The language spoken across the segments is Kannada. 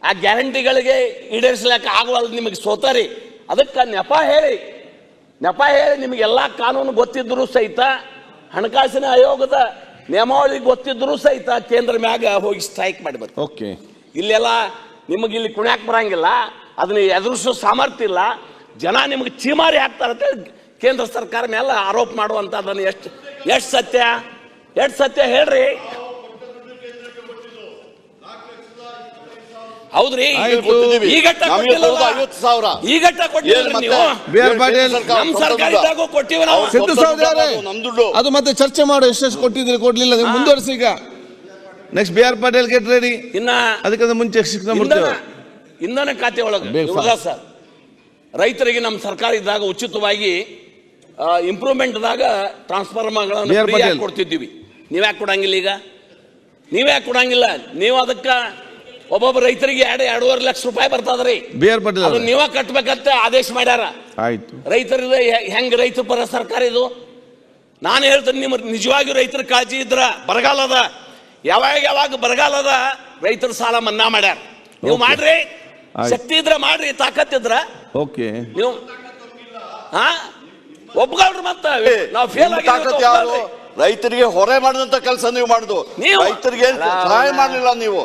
ಆ ಗ್ಯಾರಂಟಿಗಳಿಗೆ ಈಡೇರಿಸಲಿಕ್ಕೆ ಆಗುವಲ್ಲ ನಿಮಗೆ ಸೋತಾರಿ. ಅದಕ್ಕೆ ನೆಪ ಹೇಳಿ ನಿಮಗೆಲ್ಲ ಕಾನೂನು ಗೊತ್ತಿದ್ರೂ ಸಹಿತ, ಹಣಕಾಸಿನ ಆಯೋಗದ ನಿಯಮಾವಳಿ ಗೊತ್ತಿದ್ರೂ ಸಹಿತ ಕೇಂದ್ರ ಮ್ಯಾಗ ಹೋಗಿ ಸ್ಟ್ರೈಕ್ ಮಾಡಿ ಓಕೆ. ಇಲ್ಲೆಲ್ಲ ನಿಮಗೆ ಇಲ್ಲಿ ಕುಣ್ಯಾಕ್ ಬರಂಗಿಲ್ಲ, ಅದನ್ನ ಎದುರಿಸೋ ಸಾಮರ್ಥ್ಯ ಇಲ್ಲ, ಜನ ನಿಮಗೆ ಚೀಮಾರಿ ಹಾಕ್ತಾರಂತ ಕೇಂದ್ರ ಸರ್ಕಾರ ಮೇಲೆ ಆರೋಪ ಮಾಡುವಂತದನ್ನು ಎಷ್ಟು ಸತ್ಯ ಹೇಳ್ರಿ. ಹೌದ್ರಿ, ಈಗ ಅದು ಮತ್ತೆ ಚರ್ಚೆ ಮಾಡೋ ಎಷ್ಟು ಕೊಟ್ಟಿದ್ರೆ ಕೊಡ್ಲಿಲ್ಲ ಮುಂದುವರಿಸಿ. ಈಗ next B R Patil get ready. ಇನ್ನ ಅದಕ್ಕಿಂತ ಮುಂಚೆ ಇಂಧನ ಖಾತೆ ಒಳಗೆ ಸರ್ ರೈತರಿಗೆ ನಮ್ಮ ಸರ್ಕಾರ ಇದ್ದಾಗ ಉಚಿತವಾಗಿ ಇಂಪ್ರೂವ್ಮೆಂಟ್ ದಾಗ ಟ್ರಾನ್ಸ್ಫಾರ್ಮರ್ಗಳನ್ನು ಕೊಡ್ತಿದ್ದೀವಿ. ನೀವ್ಯಾಕೆ ಕೊಡಂಗಿಲ್ಲ? ಈಗ ನೀವ್ಯಾಕೆ ಕೊಡಂಗಿಲ್ಲ? ನೀವು ಅದಕ್ಕೆ ಒಬ್ಬೊಬ್ಬ ರೈತರಿಗೆ 2.5 ಲಕ್ಷ ರೂಪಾಯಿ ಬರ್ತದ್ರಿ. ಅದು ನೀವ ಕಟ್ಬೇಕಂತ ಆದೇಶ ಮಾಡ್ಯಾರ. ರೈತರಿಗೆ ಹೆಂಗ್ ರೈತ ಪರ ಸರ್ಕಾರ ಇದು? ನಾನು ಹೇಳ್ತೇನೆ, ನಿಮ್ಮ ನಿಜವಾಗಿ ರೈತರ ಕಾಳಜಿ ಇದ್ರ ಬರಗಾಲದ ಯಾವಾಗ ಬರಗಾಲದ ರೈತರ ಸಾಲ ಮನ್ನಾ ಮಾಡ್ಯಾರ. ನೀವು ಮಾಡ್ರಿ, ಶಕ್ತಿ ಇದ್ರ ಮಾಡ್ರಿ, ತಾಕತ್ತಿದ್ರ ನೀವು ಒಪ್ಕೊಳ್ರಿ. ಮತ್ತೆ ನಾವು ಫೇಲ್ ಆಗಿ ರೈತರಿಗೆ ಹೊರೆ ಮಾಡಿದಂತ ಕೆಲಸ ನೀವು ಮಾಡುದು, ರೈತರಿಗೆ ಸಹಾಯ ಮಾಡಲಿಲ್ಲ ನೀವು.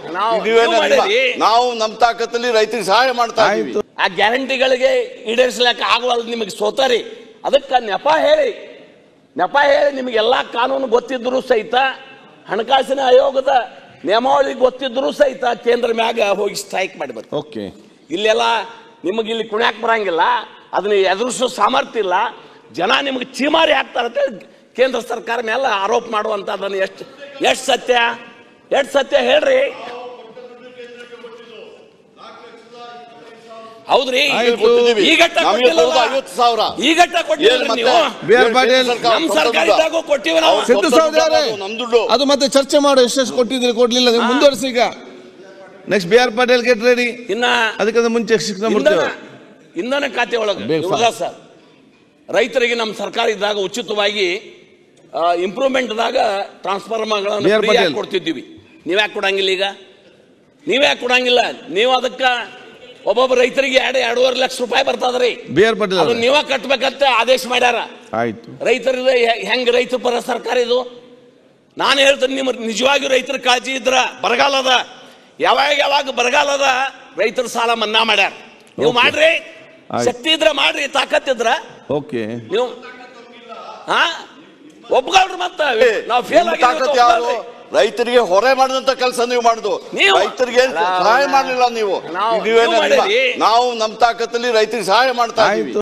ನಾವು ನಮ್ಮ ತಾಕತ್ತಲ್ಲಿ ರೈತರಿಗೆ ಸಹಾಯ ಮಾಡ್ತಾ ಇದ್ದೀವಿ. ಆ ಗ್ಯಾರಂಟಿಗಳಿಗೆ ಈಡೇರಿಸಲಿಕ್ಕೆ ಆಗುವಲ್ಲ ನಿಮಗೆ ಸೋತಾರಿ. ಅದಕ್ಕೆ ನೆಪ ಹೇಳಿ ನಿಮಗೆಲ್ಲ ಕಾನೂನು ಗೊತ್ತಿದ್ರೂ ಸಹಿತ, ಹಣಕಾಸಿನ ಆಯೋಗದ ನಿಯಮಾವಳಿ ಗೊತ್ತಿದ್ರೂ ಸಹಿತ ಕೇಂದ್ರ ಮ್ಯಾಗ ಹೋಗಿ ಸ್ಟ್ರೈಕ್ ಮಾಡಿ ಓಕೆ. ಇಲ್ಲೆಲ್ಲ ನಿಮಗೆ ಇಲ್ಲಿ ಕುಣ್ಯಾಕ್ ಬರಂಗಿಲ್ಲ, ಅದನ್ನ ಎದುರಿಸೋ ಸಾಮರ್ಥ್ಯ ಇಲ್ಲ, ಜನ ನಿಮಗೆ ಚೀಮಾರಿ ಹಾಕ್ತಾರಂತ ಕೇಂದ್ರ ಸರ್ಕಾರ ಮೇಲೆ ಆರೋಪ ಮಾಡುವಂತದನ್ನು ಎಷ್ಟು ಸತ್ಯ ಹೇಳ್ರಿ. ಹೌದ್ರಿ, ಈಗ ಅದು ಮತ್ತೆ ಚರ್ಚೆ ಮಾಡೋ ಎಷ್ಟು ಕೊಟ್ಟಿದ್ರೆ ಕೊಡ್ಲಿಲ್ಲ ಮುಂದುವರಿಸಿ. ಈಗ next B R Patil get ready. ಇನ್ನ ಅದಕ್ಕಿಂತ ಮುಂಚೆ ಇಂಧನ ಖಾತೆ ಒಳಗೆ ಸರ್ ರೈತರಿಗೆ ನಮ್ಮ ಸರ್ಕಾರ ಇದ್ದಾಗ ಉಚಿತವಾಗಿ ಇಂಪ್ರೂವ್ಮೆಂಟ್ ದಾಗ ಟ್ರಾನ್ಸ್ಫಾರ್ಮರ್ಗಳನ್ನು ಕೊಡ್ತಿದ್ದೀವಿ. ನೀವ್ಯಾಕೆ ಕೊಡಂಗಿಲ್ಲ? ಈಗ ನೀವ್ಯಾಕೆ ಕೊಡಂಗಿಲ್ಲ? ನೀವು ಅದಕ್ಕೆ ಒಬ್ಬೊಬ್ಬ ರೈತರಿಗೆ 2.5 ಲಕ್ಷ ರೂಪಾಯಿ ಬರ್ತದ್ರಿ. ಅದು ನೀವ ಕಟ್ಬೇಕಂತ ಆದೇಶ ಮಾಡ್ಯಾರ. ರೈತರಿಗೆ ಹೆಂಗ್ ರೈತ ಪರ ಸರ್ಕಾರ ಇದು? ನಾನು ಹೇಳ್ತೇನೆ, ನಿಮ್ಮ ನಿಜವಾಗಿ ರೈತರ ಕಾಳಜಿ ಇದ್ರ ಬರಗಾಲದ ಯಾವಾಗ ಬರಗಾಲದ ರೈತರ ಸಾಲ ಮನ್ನಾ ಮಾಡ್ಯಾರ. ನೀವು ಮಾಡ್ರಿ, ಶಕ್ತಿ ಇದ್ರ ಮಾಡ್ರಿ, ತಾಕತ್ತಿದ್ರ ನೀವು ಒಪ್ಕೊಳ್ರಿ. ಮತ್ತೆ ನಾವು ಫೇಲ್ ಆಗಿ ರೈತರಿಗೆ ಹೊರೆ ಮಾಡಿದಂತ ಕೆಲಸ ನೀವು ಮಾಡುದು, ರೈತರಿಗೆ ಸಹಾಯ ಮಾಡಲಿಲ್ಲ ನೀವು. ನಾವು ನಮ್ಮ ತಾಕತ್ತಲ್ಲಿ ರೈತರಿಗೆ ಸಹಾಯ ಮಾಡ್ತಾ ಇದ್ದೀವಿ.